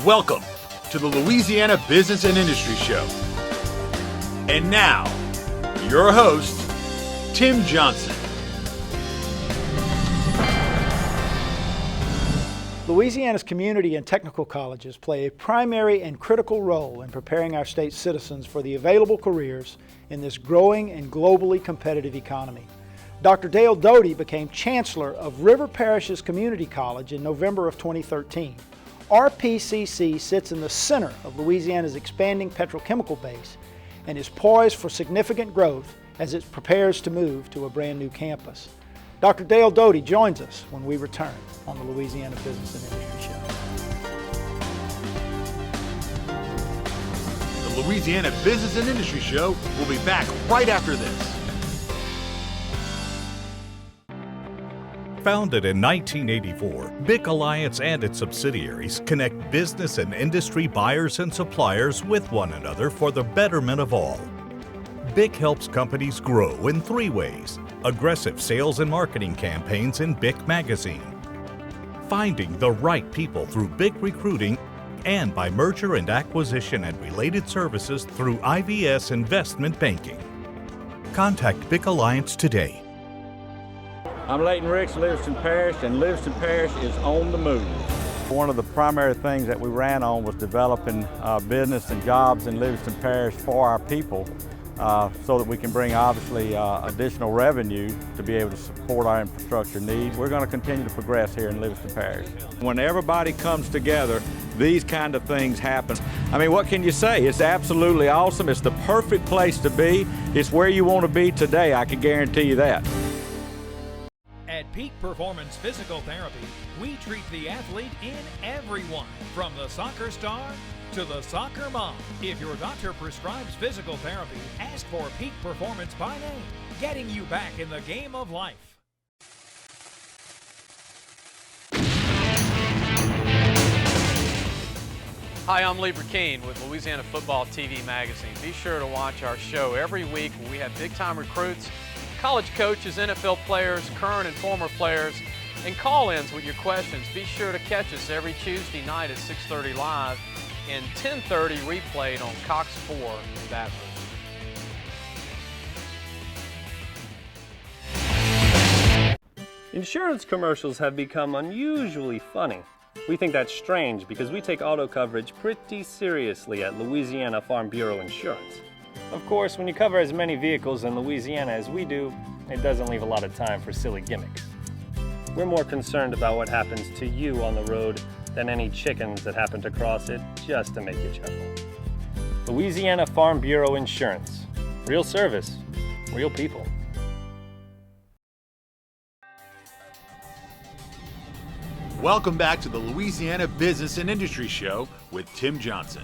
Welcome to the Louisiana Business and Industry Show. And now, your host, Tim Johnson. Louisiana's community and technical colleges play a primary and critical role in preparing our state's citizens for the available careers in this growing and globally competitive economy. Dr. Dale Doty became Chancellor of River Parishes Community College in November of 2013. RPCC sits in the center of Louisiana's expanding petrochemical base and is poised for significant growth as it prepares to move to a brand new campus. Dr. Dale Doty joins us when we return on the Louisiana Business and Industry Show. The Louisiana Business and Industry Show will be back right after this. Founded in 1984, BIC Alliance and its subsidiaries connect business and industry buyers and suppliers with one another for the betterment of all. BIC helps companies grow in three ways: aggressive sales and marketing campaigns in BIC Magazine, finding the right people through BIC Recruiting, and by merger and acquisition and related services through IVS Investment Banking. Contact BIC Alliance today. I'm Leighton Ricks, Livingston Parish, and Livingston Parish is on the move. One of the primary things that we ran on was developing business and jobs in Livingston Parish for our people so that we can bring obviously additional revenue to be able to support our infrastructure needs. We're going to continue to progress here in Livingston Parish. When everybody comes together, these kind of things happen. I mean, what can you say? It's absolutely awesome. It's the perfect place to be. It's where you want to be today, I can guarantee you that. At Peak Performance Physical Therapy, we treat the athlete in everyone, from the soccer star to the soccer mom. If your doctor prescribes physical therapy, ask for Peak Performance by name, getting you back in the game of life. Hi, I'm Lee Burkeen with Louisiana Football TV Magazine. Be sure to watch our show every week when we have big-time recruits, college coaches, NFL players, current and former players, and call-ins with your questions. Be sure to catch us every Tuesday night at 6:30 live and 10:30 replayed on Cox 4 in Baton Rouge. Insurance commercials have become unusually funny. We think that's strange because we take auto coverage pretty seriously at Louisiana Farm Bureau Insurance. Of course, when you cover as many vehicles in Louisiana as we do, it doesn't leave a lot of time for silly gimmicks. We're more concerned about what happens to you on the road than any chickens that happen to cross it just to make you chuckle. Louisiana Farm Bureau Insurance. Real service, real people. Welcome back to the Louisiana Business and Industry Show with Tim Johnson.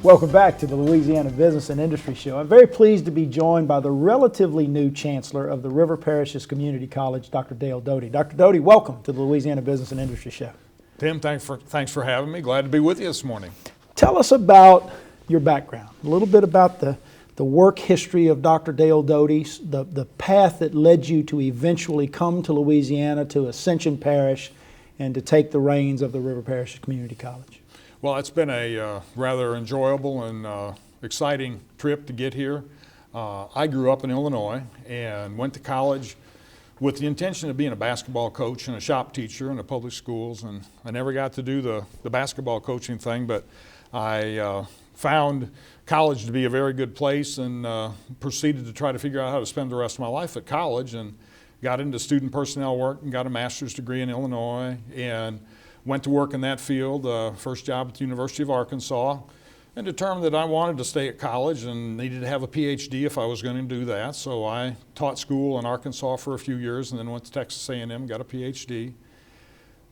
Welcome back to the Louisiana Business and Industry Show. I'm very pleased to be joined by the relatively new Chancellor of the River Parishes Community College, Dr. Dale Doty. Dr. Doty, welcome to the Louisiana Business and Industry Show. Tim, thanks for having me. Glad to be with you this morning. Tell us about your background, a little bit about the work history of Dr. Dale Doty, the path that led you to eventually come to Louisiana, to Ascension Parish, and to take the reins of the River Parishes Community College. Well, it's been a rather enjoyable and exciting trip to get here. I grew up in Illinois and went to college with the intention of being a basketball coach and a shop teacher in the public schools, and I never got to do the basketball coaching thing, but I found college to be a very good place and proceeded to try to figure out how to spend the rest of my life at college, and got into student personnel work and got a master's degree in Illinois and went to work in that field, first job at the University of Arkansas, and determined that I wanted to stay at college and needed to have a PhD if I was going to do that. So I taught school in Arkansas for a few years and then went to Texas A&M, got a PhD.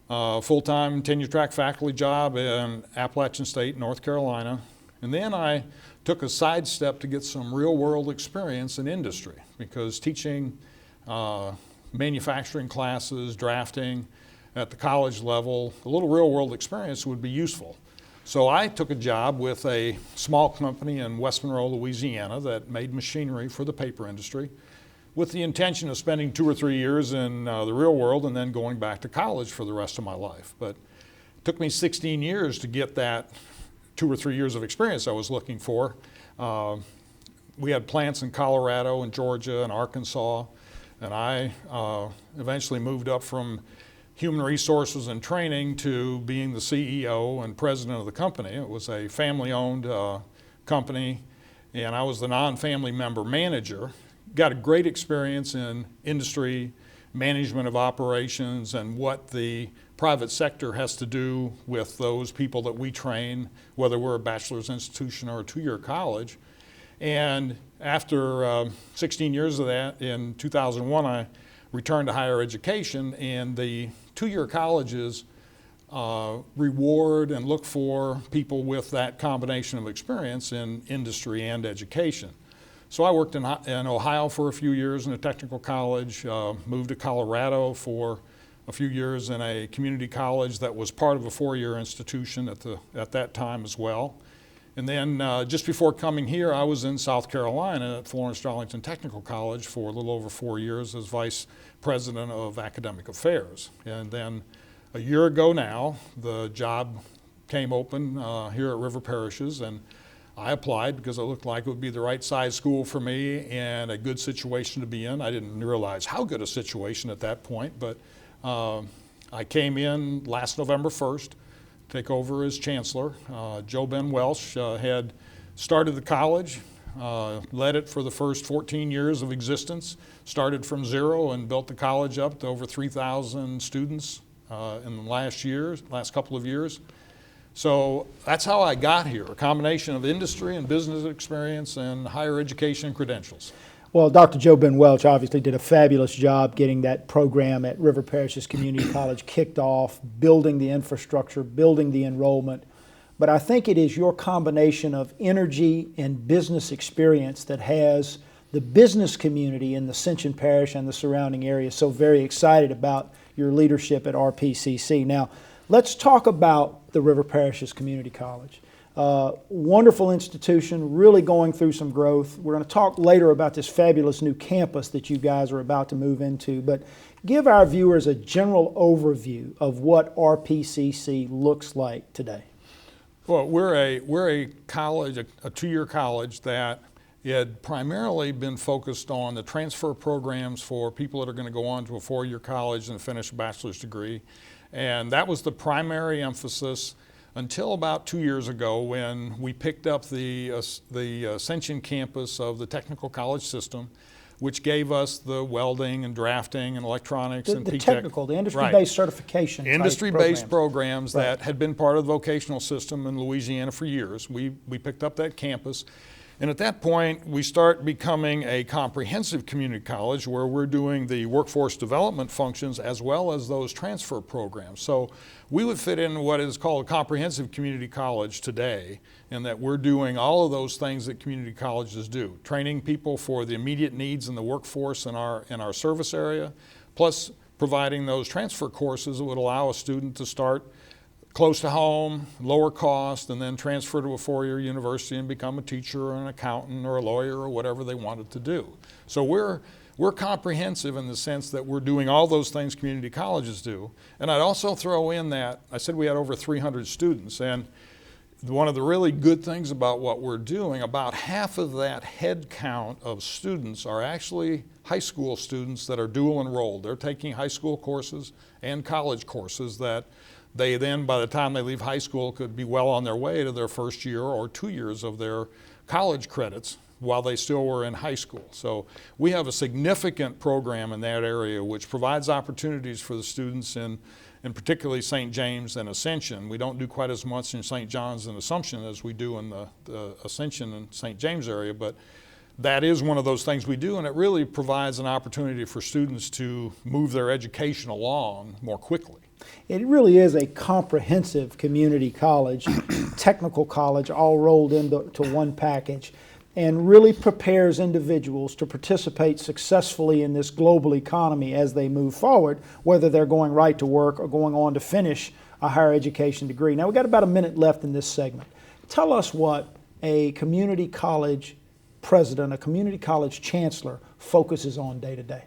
Full-time tenure-track faculty job in Appalachian State, North Carolina. And then I took a sidestep to get some real-world experience in industry, because teaching manufacturing classes, drafting at the college level, a little real-world experience would be useful. So I took a job with a small company in West Monroe, Louisiana that made machinery for the paper industry with the intention of spending 2 or 3 years in the real world and then going back to college for the rest of my life. But it took me 16 years to get that 2 or 3 years of experience I was looking for. We had plants in Colorado and Georgia and Arkansas, and I eventually moved up from human resources and training to being the CEO and president of the company. It was a family-owned company, and I was the non-family member manager. Got a great experience in industry, management of operations, and what the private sector has to do with those people that we train, whether we're a bachelor's institution or a 2-year college. And after 16 years of that, in 2001, I returned to higher education, and the 2-year colleges reward and look for people with that combination of experience in industry and education. So I worked in Ohio for a few years in a technical college, moved to Colorado for a few years in a community college that was part of a 4-year institution at that time as well. And then just before coming here, I was in South Carolina at Florence Darlington Technical College for a little over 4 years as vice president of academic affairs. And then a year ago now, the job came open here at River Parishes, and I applied because it looked like it would be the right size school for me and a good situation to be in. I didn't realize how good a situation at that point, but I came in last November 1st, take over as Chancellor. Joe Ben Welsh had started the college, led it for the first 14 years of existence, started from zero and built the college up to over 3,000 students in the last couple of years. So that's how I got here, a combination of industry and business experience and higher education credentials. Well, Dr. Joe Ben Welch obviously did a fabulous job getting that program at River Parishes Community College kicked off, building the infrastructure, building the enrollment. But I think it is your combination of energy and business experience that has the business community in the Ascension Parish and the surrounding area so very excited about your leadership at RPCC. Now, let's talk about the River Parishes Community College. Wonderful institution, really going through some growth. We're going to talk later about this fabulous new campus that you guys are about to move into, but give our viewers a general overview of what RPCC looks like today. Well, we're a college, a 2-year college that had primarily been focused on the transfer programs for people that are going to go on to a 4-year college and finish a bachelor's degree. And that was the primary emphasis until about 2 years ago when we picked up the Ascension campus of the technical college system, which gave us the welding and drafting and electronics and the P-Tech. technical, the industry-based certification type Industry-based programs Right. that had been part of the vocational system in Louisiana for years. We picked up that campus. And at that point, we start becoming a comprehensive community college where we're doing the workforce development functions as well as those transfer programs. So we would fit in what is called a comprehensive community college today, in that we're doing all of those things that community colleges do, training people for the immediate needs in the workforce in our service area, plus providing those transfer courses that would allow a student to start close to home, lower cost, and then transfer to a 4-year university and become a teacher or an accountant or a lawyer or whatever they wanted to do. So we're comprehensive in the sense that we're doing all those things community colleges do. And I'd also throw in that I said we had over 300 students, and one of the really good things about what we're doing, about half of that head count of students are actually high school students that are dual enrolled. They're taking high school courses and college courses that they then, by the time they leave high school, could be well on their way to their first year or 2 years of their college credits while they still were in high school. So we have a significant program in that area which provides opportunities for the students in particularly St. James and Ascension. We don't do quite as much in St. John's and Assumption as we do in the Ascension and St. James area, but that is one of those things we do, and it really provides an opportunity for students to move their education along more quickly. It really is a comprehensive community college, technical college, all rolled into one package, and really prepares individuals to participate successfully in this global economy as they move forward, whether they're going right to work or going on to finish a higher education degree. Now, we've got about a minute left in this segment. Tell us what a community college president, a community college chancellor focuses on day to day.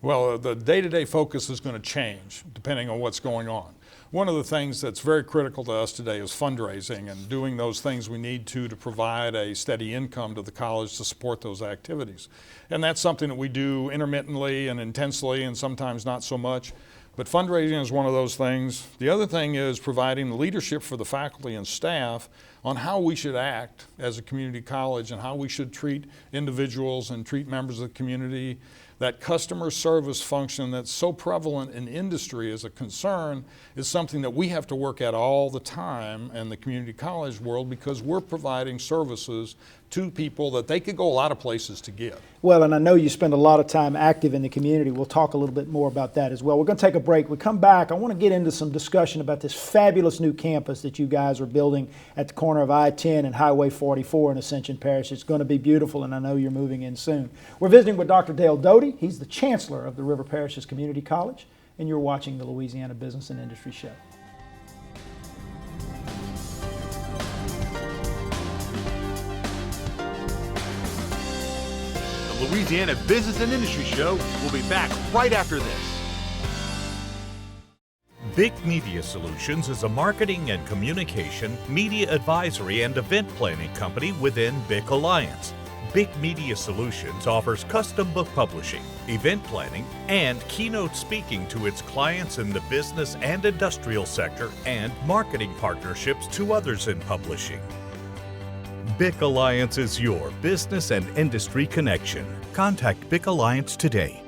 Well, the day-to-day focus is going to change depending on what's going on. One of the things that's very critical to us today is fundraising and doing those things we need to provide a steady income to the college to support those activities. And that's something that we do intermittently and intensely and sometimes not so much. But fundraising is one of those things. The other thing is providing the leadership for the faculty and staff on how we should act as a community college and how we should treat individuals and treat members of the community. That customer service function that's so prevalent in industry as a concern is something that we have to work at all the time in the community college world because we're providing services to people that they could go a lot of places to get. Well, and I know you spend a lot of time active in the community. We'll talk a little bit more about that as well. We're going to take a break. We come back, I want to get into some discussion about this fabulous new campus that you guys are building at the corner of I-10 and Highway 44 in Ascension Parish. It's going to be beautiful, and I know you're moving in soon. We're visiting with Dr. Dale Doty. He's the Chancellor of the River Parishes Community College, and you're watching the Louisiana Business and Industry Show. The Louisiana Business and Industry Show will be back right after this. BIC Media Solutions is a marketing and communication, media advisory, and event planning company within BIC Alliance. BIC Media Solutions offers custom book publishing, event planning, and keynote speaking to its clients in the business and industrial sector and marketing partnerships to others in publishing. BIC Alliance is your business and industry connection. Contact BIC Alliance today.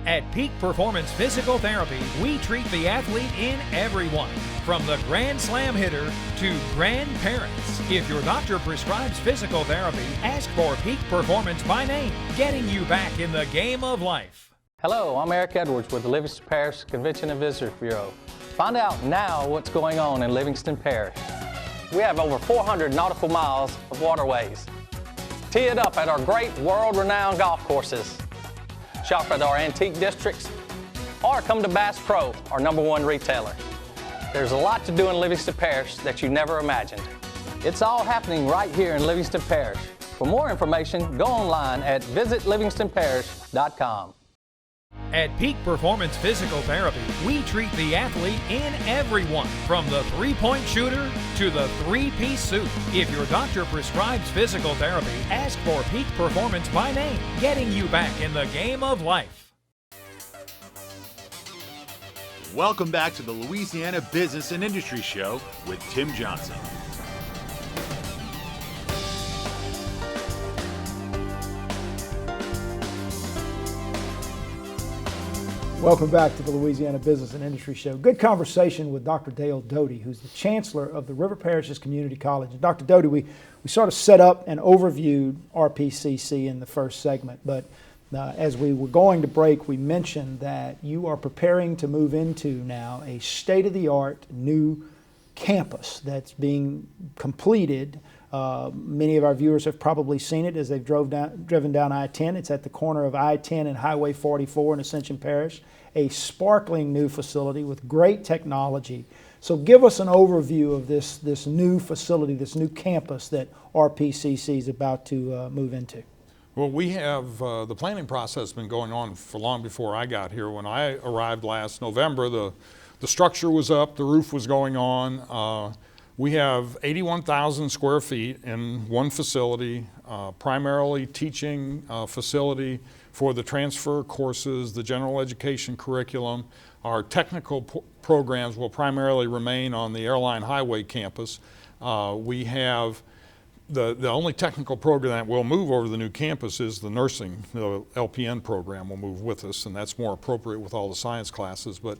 At Peak Performance Physical Therapy, we treat the athlete in everyone, from the Grand Slam hitter to grandparents. If your doctor prescribes physical therapy, ask for Peak Performance by name, getting you back in the game of life. Hello, I'm Eric Edwards with the Livingston Parish Convention and Visitors Bureau. Find out now what's going on in Livingston Parish. We have over 400 nautical miles of waterways. Tee it up at our great world-renowned golf courses. Shop at our antique districts, or come to Bass Pro, our #1 retailer. There's a lot to do in Livingston Parish that you never imagined. It's all happening right here in Livingston Parish. For more information, go online at visitlivingstonparish.com. At Peak Performance Physical Therapy, we treat the athlete in everyone, from the three-point shooter to the three-piece suit. If your doctor prescribes physical therapy, ask for Peak Performance by name, getting you back in the game of life. Welcome back to the Louisiana Business and Industry Show with Tim Johnson. Welcome back to the Louisiana Business and Industry Show. Good conversation with Dr. Dale Doty, who's the Chancellor of the River Parishes Community College. And Dr. Doty, we sort of set up and overviewed RPCC in the first segment, but as we were going to break, we mentioned that you are preparing to move into now a state-of-the-art new campus that's being completed. Many of our viewers have probably seen it as they've driven down I-10. It's at the corner of I-10 and Highway 44 in Ascension Parish, a sparkling new facility with great technology. So give us an overview of this new facility, this new campus that RPCC is about to move into. Well, we have, the planning process has been going on for long before I got here. When I arrived last November, the structure was up, the roof was going on. We have 81,000 square feet in one facility, primarily teaching facility for the transfer courses, the general education curriculum. Our technical programs will primarily remain on the Airline Highway campus. We have the only technical program that will move over the new campus is the nursing. The LPN program will move with us, and that's more appropriate with all the science classes. But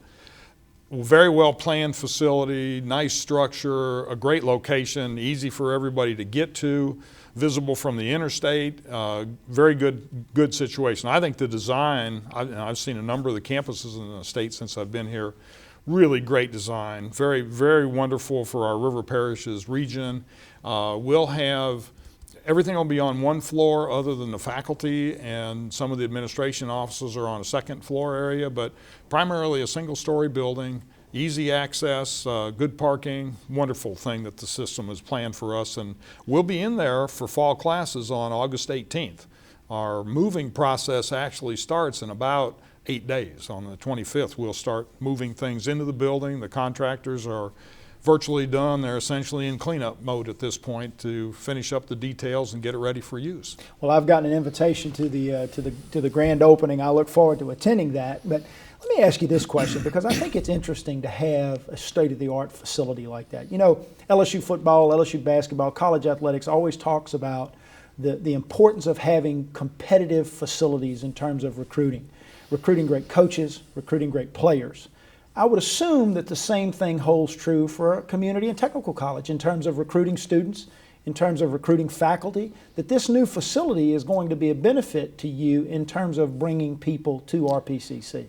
very well planned facility, nice structure, a great location, easy for everybody to get to, visible from the interstate, very good situation. I think the design, I've seen a number of the campuses in the state since I've been here, really great design, very, very wonderful for our River Parishes region. We'll have Everything will be on one floor other than the faculty, and some of the administration offices are on a second floor area, but primarily a single-story building, easy access, good parking, wonderful thing that the system has planned for us. And we'll be in there for fall classes on August 18th. Our moving process actually starts in about 8 days. On the 25th, we'll start moving things into the building. The contractors are virtually done. They're essentially in cleanup mode at this point to finish up the details and get it ready for use. Well, I've gotten an invitation to the grand opening. I look forward to attending that. But let me ask you this question, because I think it's interesting to have a state-of-the-art facility like that. You know, LSU football, LSU basketball, college athletics always talks about the importance of having competitive facilities in terms of recruiting great coaches, recruiting great players. I would assume that the same thing holds true for a community and technical college in terms of recruiting students, in terms of recruiting faculty, that this new facility is going to be a benefit to you in terms of bringing people to RPCC.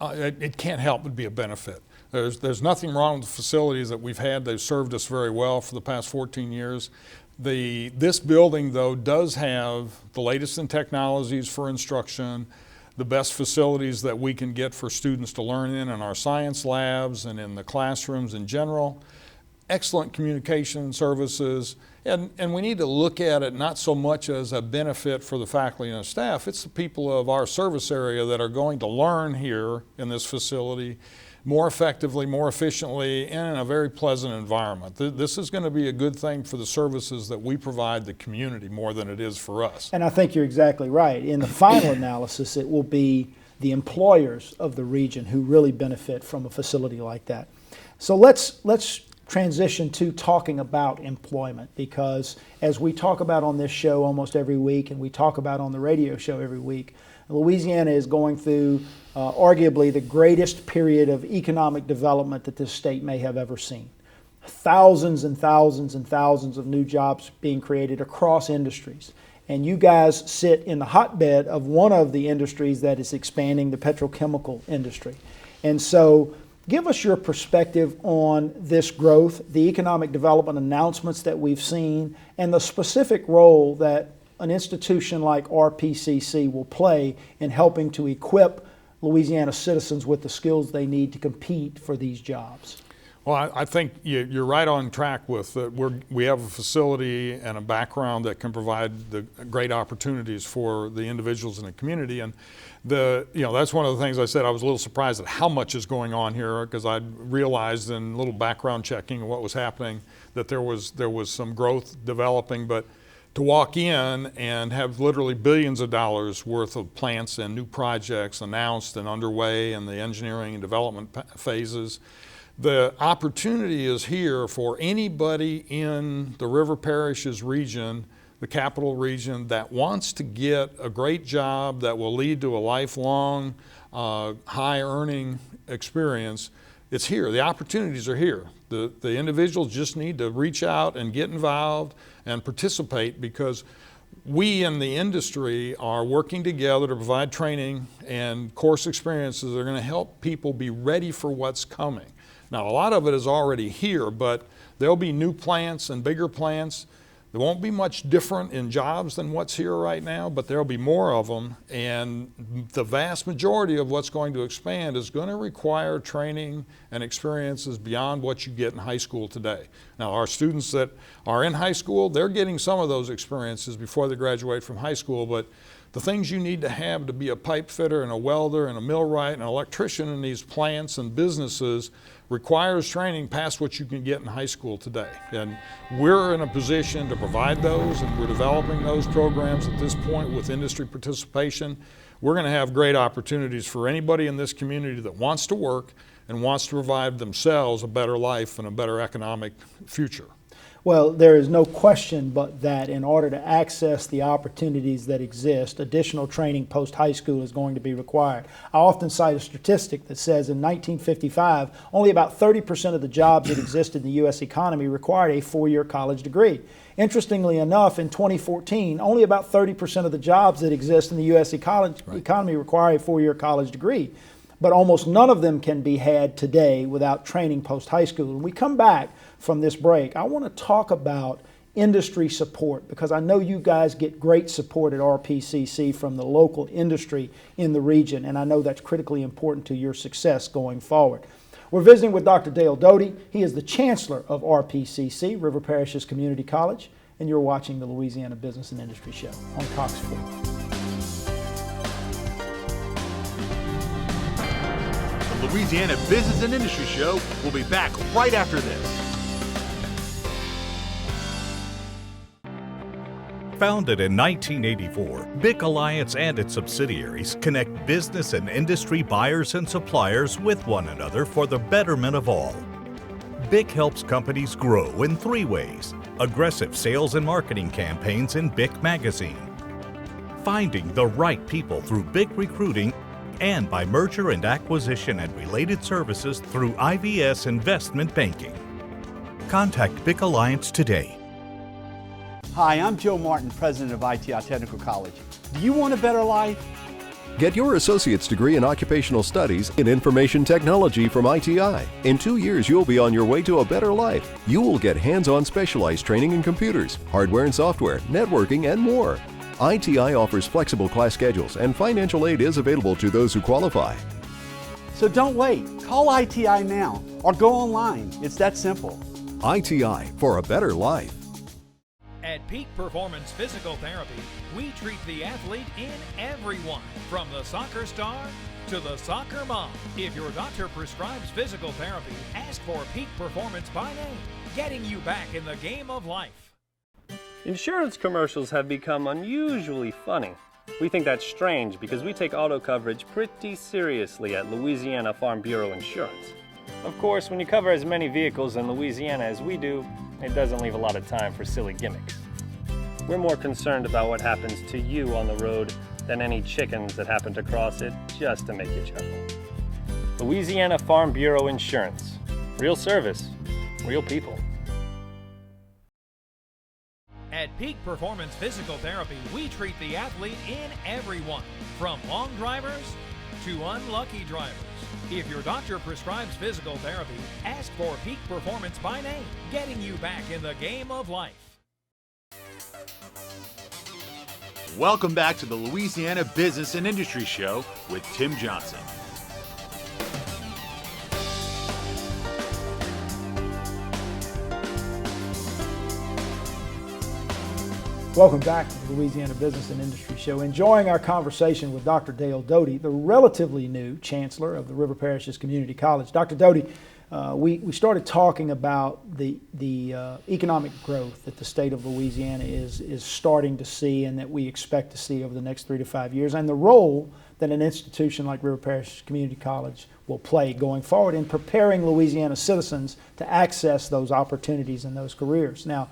It can't help but be a benefit. There's nothing wrong with the facilities that we've had. They've served us very well for the past 14 years. This building, though, does have the latest in technologies for instruction, the best facilities that we can get for students to learn in our science labs and in the classrooms in general. Excellent communication services, and we need to look at it not so much as a benefit for the faculty and staff. It's the people of our service area that are going to learn here in this facility more effectively, more efficiently, and in a very pleasant environment. This is going to be a good thing for the services that we provide the community more than it is for us. And I think you're exactly right. In the final analysis, it will be the employers of the region who really benefit from a facility like that. So let's transition to talking about employment, because as we talk about on this show almost every week, and we talk about on the radio show every week, Louisiana is going through arguably the greatest period of economic development that this state may have ever seen. Thousands and thousands and thousands of new jobs being created across industries. And you guys sit in the hotbed of one of the industries that is expanding, the petrochemical industry. And so give us your perspective on this growth, the economic development announcements that we've seen, and the specific role that an institution like RPCC will play in helping to equip Louisiana citizens with the skills they need to compete for these jobs. Well, I think you're right on track with we have a facility and a background that can provide the great opportunities for the individuals in the community. And that's one of the things I said. I was a little surprised at how much is going on here, because I realized in a little background checking what was happening that there was some growth developing, but to walk in and have literally billions of dollars worth of plants and new projects announced and underway in the engineering and development phases. The opportunity is here for anybody in the River Parishes region, the capital region, that wants to get a great job that will lead to a lifelong, high earning experience. It's here. The opportunities are here. The individuals just need to reach out and get involved and participate, because we in the industry are working together to provide training and course experiences that are going to help people be ready for what's coming. Now, a lot of it is already here, but there'll be new plants and bigger plants. There won't be much different in jobs than what's here right now, but there'll be more of them. And the vast majority of what's going to expand is going to require training and experiences beyond what you get in high school today. Now, our students that are in high school, they're getting some of those experiences before they graduate from high school, but the things you need to have to be a pipe fitter and a welder and a millwright and an electrician in these plants and businesses requires training past what you can get in high school today. And we're in a position to provide those, and we're developing those programs at this point with industry participation. We're going to have great opportunities for anybody in this community that wants to work and wants to provide themselves a better life and a better economic future. Well, there is no question but that in order to access the opportunities that exist, additional training post-high school is going to be required. I often cite a statistic that says in 1955, only about 30% of the jobs that existed in the U.S. economy required a four-year college degree. Interestingly enough, in 2014, only about 30% of the jobs that exist in the U.S. economy require a four-year college degree. But almost none of them can be had today without training post-high school. When we come back from this break, I want to talk about industry support, because I know you guys get great support at RPCC from the local industry in the region, and I know that's critically important to your success going forward. We're visiting with Dr. Dale Doty. He is the Chancellor of RPCC, River Parishes Community College, and you're watching the Louisiana Business and Industry Show on Cox 4. The Louisiana Business and Industry Show will be back right after this. Founded in 1984, BIC Alliance and its subsidiaries connect business and industry buyers and suppliers with one another for the betterment of all. BIC helps companies grow in 3 ways: aggressive sales and marketing campaigns in BIC Magazine, finding the right people through BIC Recruiting, and by merger and acquisition and related services through IVS Investment Banking. Contact BIC Alliance today. Hi, I'm Joe Martin, president of ITI Technical College. Do you want a better life? Get your associate's degree in occupational studies in information technology from ITI. In 2 years, you'll be on your way to a better life. You will get hands-on specialized training in computers, hardware and software, networking, and more. ITI offers flexible class schedules, and financial aid is available to those who qualify. So don't wait. Call ITI now or go online. It's that simple. ITI for a better life. At Peak Performance Physical Therapy, we treat the athlete in everyone, from the soccer star to the soccer mom. If your doctor prescribes physical therapy, ask for Peak Performance by name, getting you back in the game of life. Insurance commercials have become unusually funny. We think that's strange because we take auto coverage pretty seriously at Louisiana Farm Bureau Insurance. Of course, when you cover as many vehicles in Louisiana as we do, it doesn't leave a lot of time for silly gimmicks. We're more concerned about what happens to you on the road than any chickens that happen to cross it just to make you chuckle. Louisiana Farm Bureau Insurance. Real service, real people. At Peak Performance Physical Therapy, we treat the athlete in everyone, from long drivers to unlucky drivers. If your doctor prescribes physical therapy, ask for Peak Performance by name, getting you back in the game of life. Welcome back to the Louisiana Business and Industry Show with Tim Johnson. Welcome back to the Louisiana Business and Industry Show. Enjoying our conversation with Dr. Dale Doty, the relatively new Chancellor of the River Parishes Community College. Dr. Doty, we started talking about the economic growth that the state of Louisiana is starting to see and that we expect to see over the next 3 to 5 years, and the role that an institution like River Parishes Community College will play going forward in preparing Louisiana citizens to access those opportunities and those careers. Now,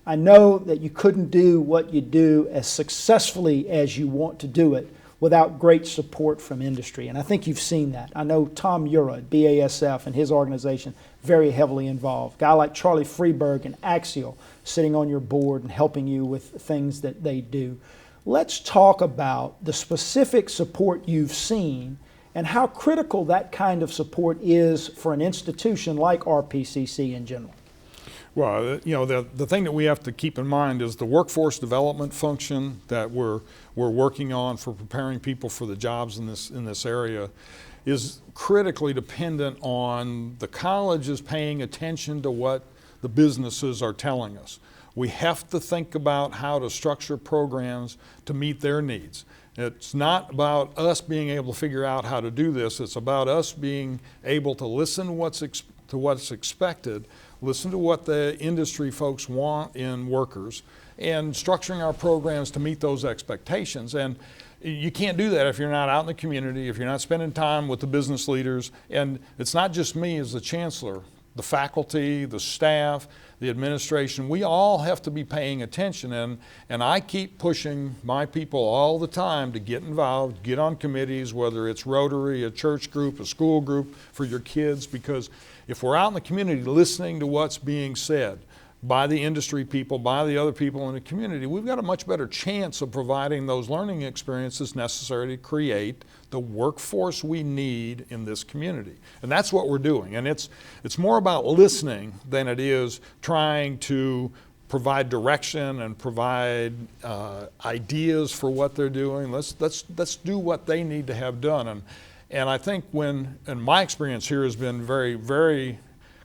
I know that you couldn't do what you do as successfully as you want to do it without great support from industry, and I think you've seen that. I know Tom Ura at BASF and his organization very heavily involved. A guy like Charlie Freeberg and Axial sitting on your board and helping you with things that they do. Let's talk about the specific support you've seen and how critical that kind of support is for an institution like RPCC in general. Well, you know, the thing that we have to keep in mind is the workforce development function that we're working on for preparing people for the jobs in this area is critically dependent on the colleges paying attention to what the businesses are telling us. We have to think about how to structure programs to meet their needs. It's not about us being able to figure out how to do this. It's about us being able to listen to what's expected, listen to what the industry folks want in workers, and structuring our programs to meet those expectations. And you can't do that if you're not out in the community, if you're not spending time with the business leaders. And it's not just me as the chancellor, the faculty, the staff, the administration, we all have to be paying attention. And I keep pushing my people all the time to get involved, get on committees, whether it's Rotary, a church group, a school group for your kids, because if we're out in the community listening to what's being said by the industry people, by the other people in the community, we've got a much better chance of providing those learning experiences necessary to create the workforce we need in this community. And that's what we're doing. And it's more about listening than it is trying to provide direction and provide ideas for what they're doing. Let's do what they need to have done. And I think and my experience here has been very, very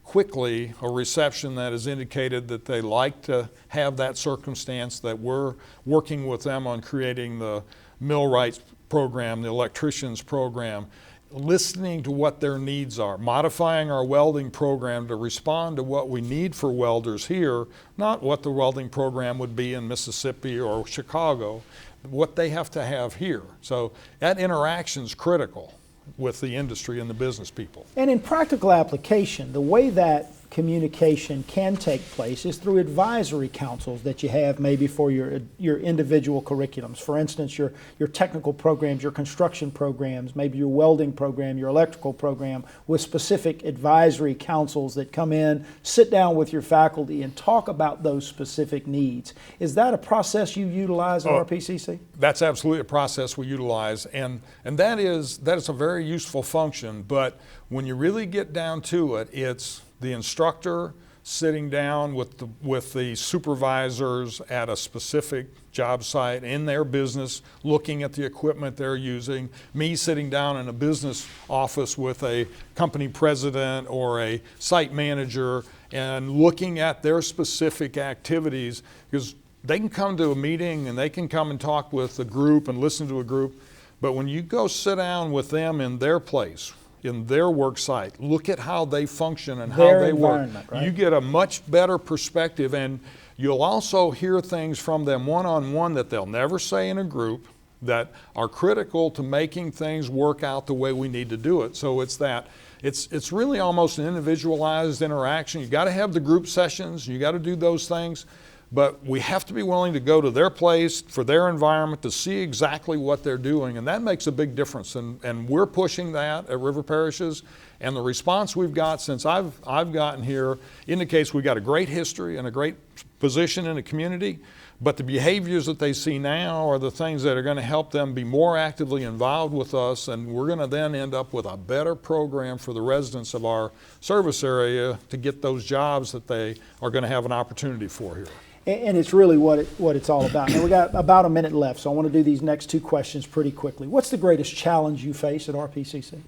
quickly a reception that has indicated that they like to have that circumstance, that we're working with them on creating the millwrights program, the electricians program, listening to what their needs are, modifying our welding program to respond to what we need for welders here, not what the welding program would be in Mississippi or Chicago, what they have to have here. So that interaction is critical with the industry and the business people. And in practical application, the way that communication can take place is through advisory councils that you have maybe for your individual curriculums. For instance, your technical programs, your construction programs, maybe your welding program, your electrical program, with specific advisory councils that come in, sit down with your faculty and talk about those specific needs. Is that a process you utilize at RPCC? That's absolutely a process we utilize, and that is a very useful function, but when you really get down to it, it's the instructor sitting down with the supervisors at a specific job site in their business, looking at the equipment they're using, me sitting down in a business office with a company president or a site manager and looking at their specific activities, because they can come to a meeting and they can come and talk with a group and listen to a group, but when you go sit down with them in their place, in their work site, look at how they function and how they work. Right? You get a much better perspective, and you'll also hear things from them one-on-one that they'll never say in a group that are critical to making things work out the way we need to do it. So it's really almost an individualized interaction. You got to have the group sessions, you got to do those things, but we have to be willing to go to their place, for their environment, to see exactly what they're doing, and that makes a big difference. And we're pushing that at River Parishes, and the response we've got since I've gotten here indicates we've got a great history and a great position in the community, but the behaviors that they see now are the things that are going to help them be more actively involved with us, and we're going to then end up with a better program for the residents of our service area to get those jobs that they are going to have an opportunity for here. And it's really what it's all about. Now we got about a minute left, so I want to do these next two questions pretty quickly. What's the greatest challenge you face at RPCC?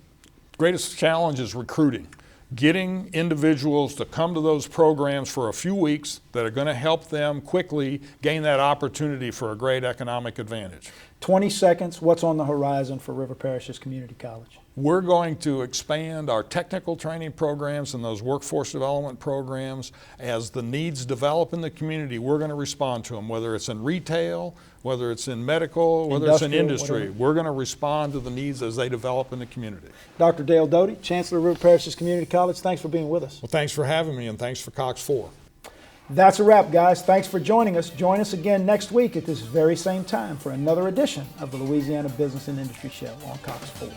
Greatest challenge is recruiting. Getting individuals to come to those programs for a few weeks that are going to help them quickly gain that opportunity for a great economic advantage. 20 seconds, what's on the horizon for River Parishes Community College? We're going to expand our technical training programs and those workforce development programs. As the needs develop in the community, we're going to respond to them, whether it's in retail, whether it's in medical, whether it's in industry. Whatever. We're going to respond to the needs as they develop in the community. Dr. Dale Doty, Chancellor of River Parishes Community College, thanks for being with us. Well, thanks for having me, and thanks for Cox 4. That's a wrap, guys. Thanks for joining us. Join us again next week at this very same time for another edition of the Louisiana Business and Industry Show on Cox 4.